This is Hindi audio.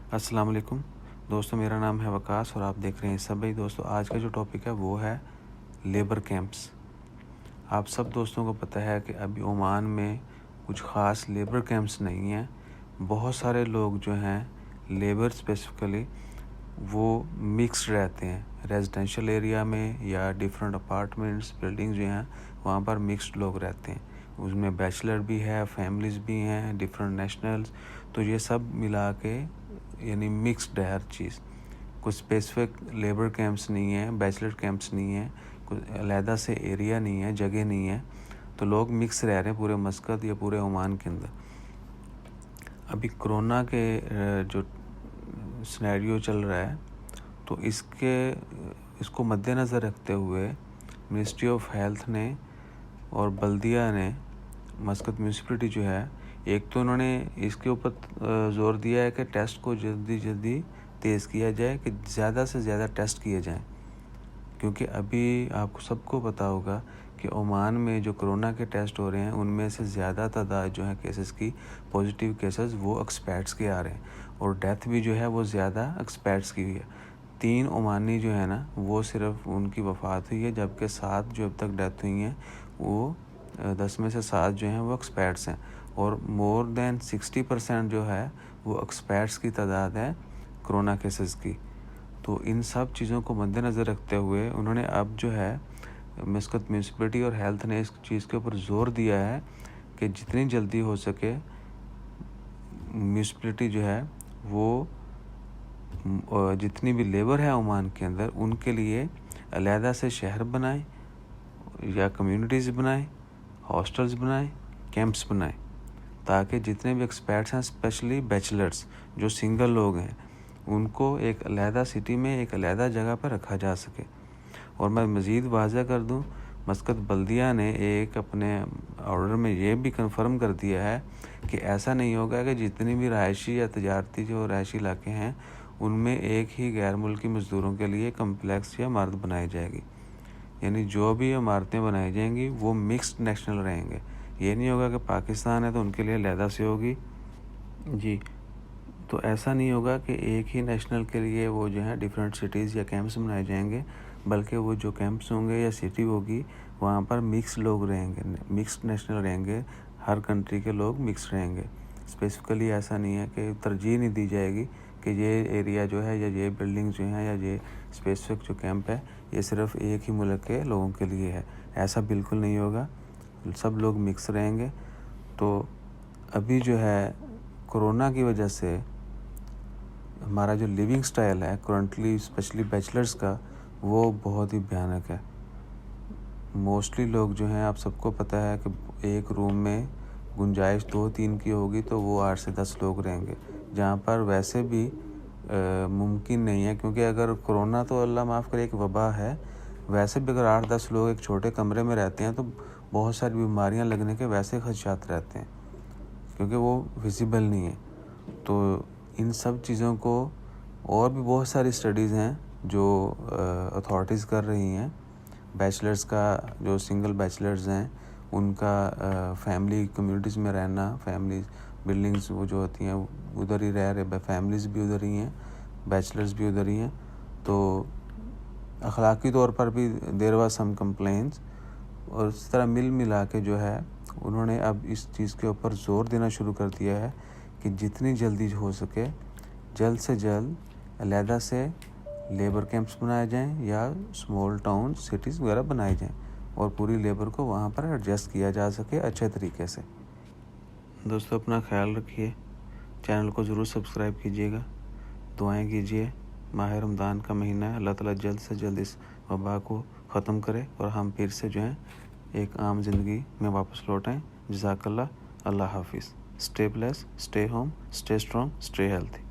अस्सलाम वालेकुम दोस्तों, मेरा नाम है वकास और आप देख रहे हैं सभी। दोस्तों, आज का जो टॉपिक है वो है लेबर कैंप्स। आप सब दोस्तों को पता है कि अभी ओमान में कुछ ख़ास लेबर कैंप्स नहीं हैं। बहुत सारे लोग जो हैं लेबर स्पेसिफ़िकली वो मिक्स्ड रहते हैं रेजिडेंशियल एरिया में या डिफरेंट अपार्टमेंट्स बिल्डिंग जो हैं वहाँ पर मिक्स्ड लोग रहते हैं। उसमें बैचलर भी है, फैमिलीज़ भी हैं, डिफरेंट नेशनल्स। तो ये सब मिला के यानी मिक्स्ड है हर चीज़। कुछ स्पेसिफिक लेबर कैंप्स नहीं है, बैचलर कैंप्स नहीं है, कुछ अलहदा से एरिया नहीं है, जगह नहीं है। तो लोग मिक्स रह रहे हैं पूरे मस्कत या पूरे ओमान के अंदर। अभी कोरोना के जो सिनेरियो चल रहा है तो इसको मद्देनज़र रखते हुए मिनिस्ट्री ऑफ हेल्थ ने और बल्दिया ने मस्कत म्यूनसिपलिटी जो है, एक तो उन्होंने इसके ऊपर ज़ोर दिया है कि टेस्ट को जल्दी तेज़ किया जाए, कि ज़्यादा से ज़्यादा टेस्ट किए जाएं। क्योंकि अभी आपको सबको पता होगा कि ओमान में जो कोरोना के टेस्ट हो रहे हैं उनमें से ज़्यादा तादाद जो है केसेस की, पॉजिटिव केसेस वो एक्सपैट्स के आ रहे हैं और डेथ भी जो है वो ज़्यादा एक्सपैट्स की हुई है। 3 ओमानी जो है ना वो सिर्फ उनकी वफ़ात हुई है, जबकि 7 जो अब तक डेथ हुई हैं वो 10 में से 7 जो हैं वो एक्सपैट्स हैं और मोर देन 60% जो है वो एक्सपैट्स की तादाद है कोरोना केसेस की। तो इन सब चीज़ों को मद्देनज़र रखते हुए उन्होंने अब जो है मस्कत म्यूनसिपलिटी और हेल्थ ने इस चीज़ के ऊपर ज़ोर दिया है कि जितनी जल्दी हो सके म्यूनसिपलिटी जो है वो जितनी भी लेबर है ओमान के अंदर उनके लिए अलहदा से शहर बनाए या कम्युनिटीज़ बनाए, हॉस्टल्स बनाए, कैंप्स बनाए, ताकि जितने भी एक्सपर्ट्स हैं स्पेशली बैचलर्स जो सिंगल लोग हैं उनको एक अलहदा सिटी में एक अलहदा जगह पर रखा जा सके। और मैं मज़ीद वाज़ह कर दूं, मस्कत बल्दिया ने एक अपने ऑर्डर में ये भी कंफर्म कर दिया है कि ऐसा नहीं होगा कि जितनी भी रहायशी या तजारती जो रहायशी इलाके हैं उनमें एक ही गैर मुल्की मज़दूरों के लिए कम्प्लेक्स या इमारत बनाई जाएगी। यानी जो भी इमारतें बनाई जाएंगी वो मिक्स्ड नेशनल रहेंगे। ये नहीं होगा कि पाकिस्तान है तो उनके लिए अलहदा से होगी जी। तो ऐसा नहीं होगा कि एक ही नेशनल के लिए वो जो है डिफरेंट सिटीज़ या कैंप्स बनाए जाएंगे, बल्कि वो जो कैंप्स होंगे या सिटी होगी वहाँ पर मिक्स लोग रहेंगे, मिक्स्ड नेशनल रहेंगे, हर कंट्री के लोग मिक्स रहेंगे। स्पेसिफिकली ऐसा नहीं है कि तरजीह नहीं दी जाएगी कि ये एरिया जो है या ये बिल्डिंग जो है या ये स्पेसिफिक जो कैंप है ये सिर्फ एक ही मुल्क के लोगों के लिए है। ऐसा बिल्कुल नहीं होगा, सब लोग मिक्स रहेंगे। तो अभी जो है कोरोना की वजह से हमारा जो लिविंग स्टाइल है करंटली स्पेशली बैचलर्स का वो बहुत ही भयानक है। मोस्टली लोग जो हैं, आप सबको पता है कि एक रूम में गुंजाइश 2-3 की होगी तो वो 8 से 10 लोग रहेंगे, जहाँ पर वैसे भी मुमकिन नहीं है। क्योंकि अगर कोरोना तो अल्लाह माफ़ करे एक वबा है, वैसे भी अगर 8-10 लोग एक छोटे कमरे में रहते हैं तो बहुत सारी बीमारियाँ लगने के वैसे खदशात रहते हैं, क्योंकि वो विजिबल नहीं है। तो इन सब चीज़ों को और भी बहुत सारी स्टडीज़ हैं जो अथॉरिटीज़ कर रही हैं। बैचलर्स का जो सिंगल बैचलर्स हैं उनका फैमिली कम्युनिटीज़ में रहना, फैमिली बिल्डिंग्स वो जो होती हैं उधर ही रह रहे, फैमिलीज़ भी उधर ही हैं, बैचलर्स भी उधर ही हैं। तो अखलाकी तौर पर भी देयर वाज सम कंप्लेंट्स, और इस तरह मिला के जो है उन्होंने अब इस चीज़ के ऊपर ज़ोर देना शुरू कर दिया है कि जितनी जल्दी हो सके जल्द से जल्द अलहदा से लेबर कैंप्स बनाए जाएं या स्मॉल टाउन सिटीज़ वगैरह बनाए जाएं और पूरी लेबर को वहाँ पर एडजस्ट किया जा सके अच्छे तरीके से। दोस्तों, अपना ख्याल रखिए, चैनल को ज़रूर सब्सक्राइब कीजिएगा, दुआएं कीजिए। माह रमज़ान का महीना है, अल्लाह ताला जल्द से जल्द इस वबा को ख़त्म करे और हम फिर से जो है एक आम ज़िंदगी में वापस लौट आएँ। जज़ाकल्लाह, अल्लाह हाफिज़। Stay blessed, stay home, stay strong, stay healthy.